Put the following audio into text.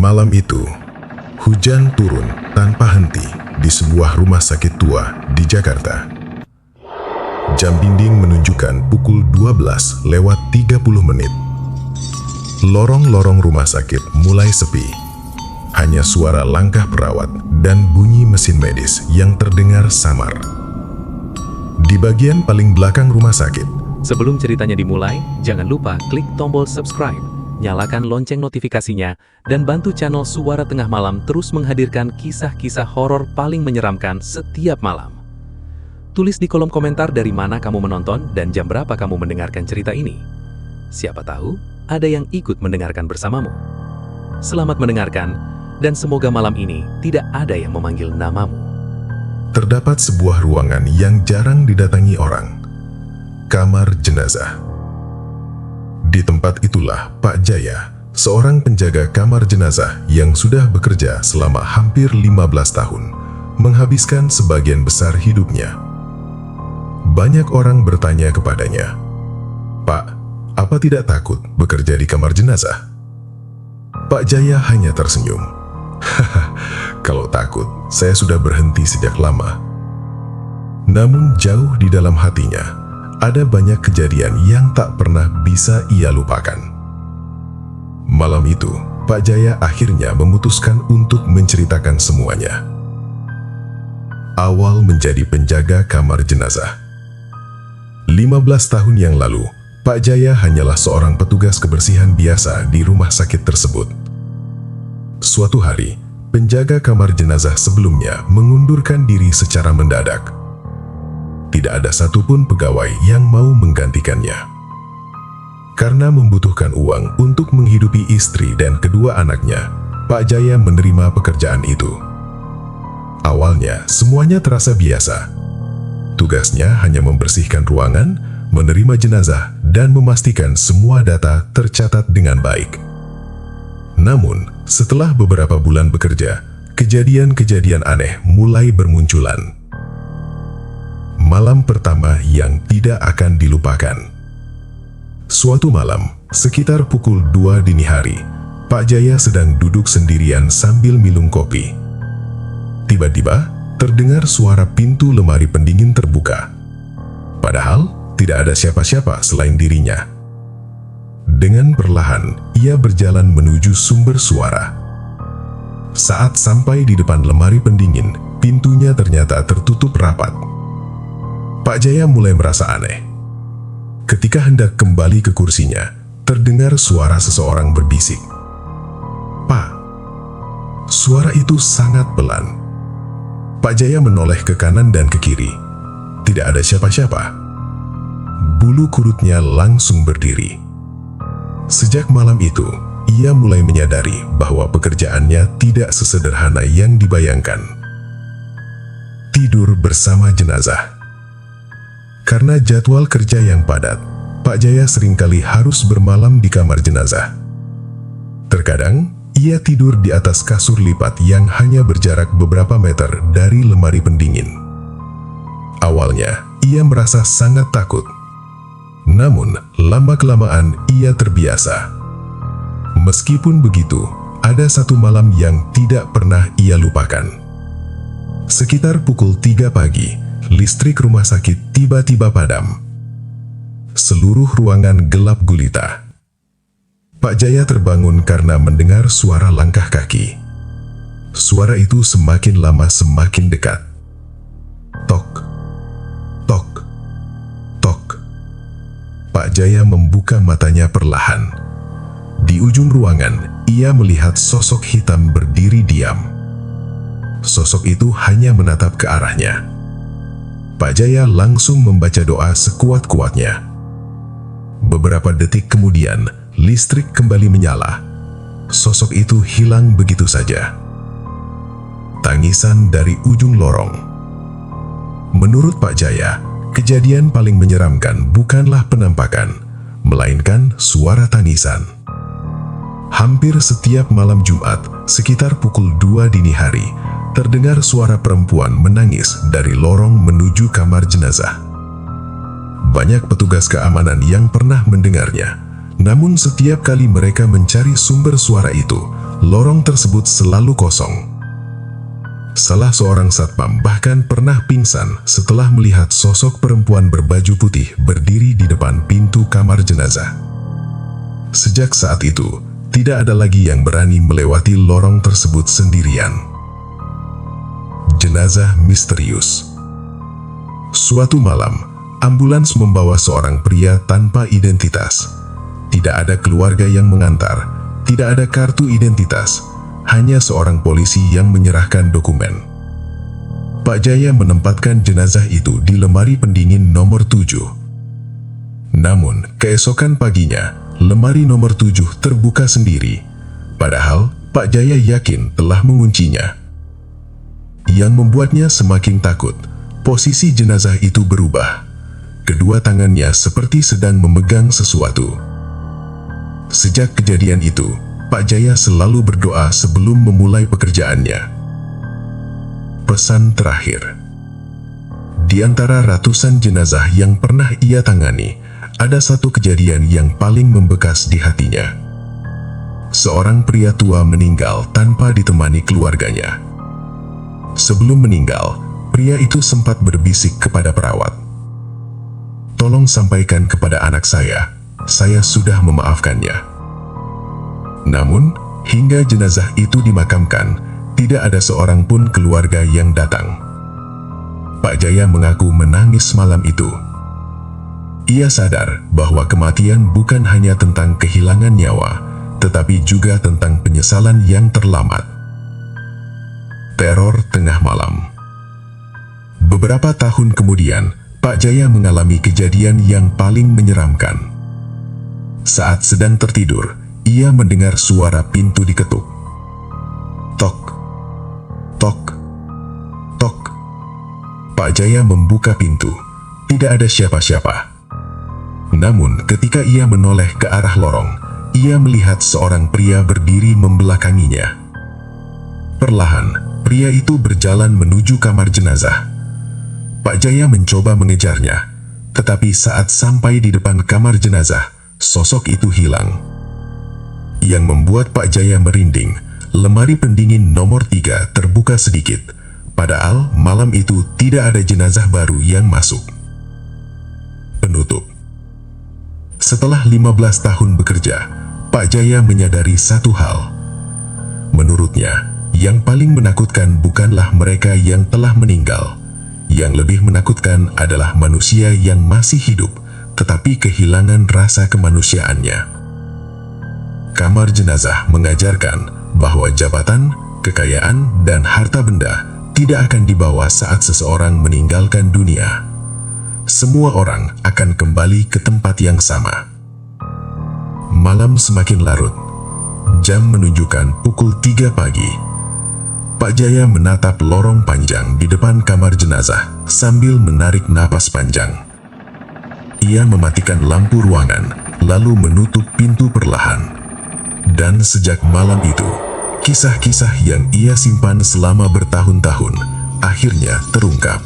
Malam itu, hujan turun tanpa henti di sebuah rumah sakit tua di Jakarta. Jam dinding menunjukkan pukul 12:30. Lorong-lorong rumah sakit mulai sepi. Hanya suara langkah perawat dan bunyi mesin medis yang terdengar samar. Di bagian paling belakang rumah sakit, Sebelum ceritanya dimulai, jangan lupa klik tombol subscribe, nyalakan lonceng notifikasinya, dan bantu channel Suara Tengah Malam terus menghadirkan kisah-kisah horor paling menyeramkan setiap malam. Tulis di kolom komentar dari mana kamu menonton dan jam berapa kamu mendengarkan cerita ini. Siapa tahu, ada yang ikut mendengarkan bersamamu. Selamat mendengarkan, dan semoga malam ini tidak ada yang memanggil namamu. terdapat sebuah ruangan yang jarang didatangi orang. Kamar jenazah. Di tempat itulah Pak Jaya, seorang penjaga kamar jenazah yang sudah bekerja selama hampir 15 tahun, menghabiskan sebagian besar hidupnya. Banyak orang bertanya kepadanya, "Pak, apa tidak takut bekerja di kamar jenazah?" Pak Jaya hanya tersenyum. "Haha, kalau takut, saya sudah berhenti sejak lama." Namun jauh di dalam hatinya, ada banyak kejadian yang tak pernah bisa ia lupakan. Malam itu, Pak Jaya akhirnya memutuskan untuk menceritakan semuanya. Awal menjadi penjaga kamar jenazah. 15 tahun yang lalu, Pak Jaya hanyalah seorang petugas kebersihan biasa di rumah sakit tersebut. Suatu hari, penjaga kamar jenazah sebelumnya mengundurkan diri secara mendadak. Tidak ada satupun pegawai yang mau menggantikannya. Karena membutuhkan uang untuk menghidupi istri dan kedua anaknya, Pak Jaya menerima pekerjaan itu. Awalnya, semuanya terasa biasa. Tugasnya hanya membersihkan ruangan, menerima jenazah, dan memastikan semua data tercatat dengan baik. Namun, setelah beberapa bulan bekerja, kejadian-kejadian aneh mulai bermunculan. Malam pertama yang tidak akan dilupakan. Suatu malam, sekitar pukul 2 dini hari, Pak Jaya sedang duduk sendirian sambil minum kopi. Tiba-tiba, terdengar suara pintu lemari pendingin terbuka. Padahal, tidak ada siapa-siapa selain dirinya. Dengan perlahan, ia berjalan menuju sumber suara. Saat sampai di depan lemari pendingin, pintunya ternyata tertutup rapat. Pak Jaya mulai merasa aneh. Ketika hendak kembali ke kursinya, terdengar suara seseorang berbisik. "Pak." Suara itu sangat pelan. Pak Jaya menoleh ke kanan dan ke kiri. Tidak ada siapa-siapa. Bulu kurutnya langsung berdiri. Sejak malam itu, ia mulai menyadari bahwa pekerjaannya tidak sesederhana yang dibayangkan. Tidur bersama jenazah. Karena jadwal kerja yang padat, Pak Jaya seringkali harus bermalam di kamar jenazah. Terkadang, ia tidur di atas kasur lipat yang hanya berjarak beberapa meter dari lemari pendingin. Awalnya, ia merasa sangat takut. Namun, lama-kelamaan ia terbiasa. Meskipun begitu, ada satu malam yang tidak pernah ia lupakan. Sekitar pukul 3 pagi, listrik rumah sakit tiba-tiba padam. Seluruh ruangan gelap gulita. Pak Jaya terbangun karena mendengar suara langkah kaki. Suara itu semakin lama semakin dekat. Tok, tok, tok. Pak Jaya membuka matanya perlahan. Di ujung ruangan, ia melihat sosok hitam berdiri diam. Sosok itu hanya menatap ke arahnya. Pak Jaya langsung membaca doa sekuat-kuatnya. Beberapa detik kemudian, listrik kembali menyala. Sosok itu hilang begitu saja. Tangisan dari ujung lorong. Menurut Pak Jaya, kejadian paling menyeramkan bukanlah penampakan, melainkan suara tangisan. Hampir setiap malam Jumat, sekitar pukul 2 dini hari, terdengar suara perempuan menangis dari lorong menuju kamar jenazah. Banyak petugas keamanan yang pernah mendengarnya, namun setiap kali mereka mencari sumber suara itu, lorong tersebut selalu kosong. Salah seorang satpam bahkan pernah pingsan setelah melihat sosok perempuan berbaju putih berdiri di depan pintu kamar jenazah. Sejak saat itu, tidak ada lagi yang berani melewati lorong tersebut sendirian. Jenazah misterius. Suatu malam, ambulans membawa seorang pria tanpa identitas. Tidak ada keluarga yang mengantar, tidak ada kartu identitas, hanya seorang polisi yang menyerahkan dokumen. Pak Jaya menempatkan jenazah itu di lemari pendingin nomor 7. Namun, keesokan paginya, lemari nomor 7 terbuka sendiri. Padahal, Pak Jaya yakin telah menguncinya. Yang membuatnya semakin takut, posisi jenazah itu berubah. Kedua tangannya seperti sedang memegang sesuatu. Sejak kejadian itu, Pak Jaya selalu berdoa sebelum memulai pekerjaannya. Pesan terakhir. Di antara ratusan jenazah yang pernah ia tangani, ada satu kejadian yang paling membekas di hatinya. Seorang pria tua meninggal tanpa ditemani keluarganya. Sebelum meninggal, pria itu sempat berbisik kepada perawat, "Tolong sampaikan kepada anak saya sudah memaafkannya." Namun, hingga jenazah itu dimakamkan, tidak ada seorang pun keluarga yang datang. Pak Jaya mengaku menangis malam itu. Ia sadar bahwa kematian bukan hanya tentang kehilangan nyawa, tetapi juga tentang penyesalan yang terlambat. Teror tengah malam. Beberapa tahun kemudian, Pak Jaya mengalami kejadian yang paling menyeramkan. Saat sedang tertidur, ia mendengar suara pintu diketuk. Tok, tok, tok. Pak Jaya membuka pintu. Tidak ada siapa-siapa. Namun, ketika ia menoleh ke arah lorong, ia melihat seorang pria berdiri membelakanginya. Perlahan, pria itu berjalan menuju kamar jenazah. Pak Jaya mencoba mengejarnya, tetapi saat sampai di depan kamar jenazah, sosok itu hilang. Yang membuat Pak Jaya merinding, lemari pendingin nomor 3 terbuka sedikit, padahal malam itu tidak ada jenazah baru yang masuk. Penutup. Setelah 15 tahun bekerja, Pak Jaya menyadari satu hal. Menurutnya, yang paling menakutkan bukanlah mereka yang telah meninggal. Yang lebih menakutkan adalah manusia yang masih hidup, tetapi kehilangan rasa kemanusiaannya. Kamar jenazah mengajarkan bahwa jabatan, kekayaan, dan harta benda tidak akan dibawa saat seseorang meninggalkan dunia. Semua orang akan kembali ke tempat yang sama. Malam semakin larut. Jam menunjukkan pukul 3 pagi. Pak Jaya menatap lorong panjang di depan kamar jenazah sambil menarik napas panjang. Ia mematikan lampu ruangan, lalu menutup pintu perlahan. Dan sejak malam itu, kisah-kisah yang ia simpan selama bertahun-tahun akhirnya terungkap.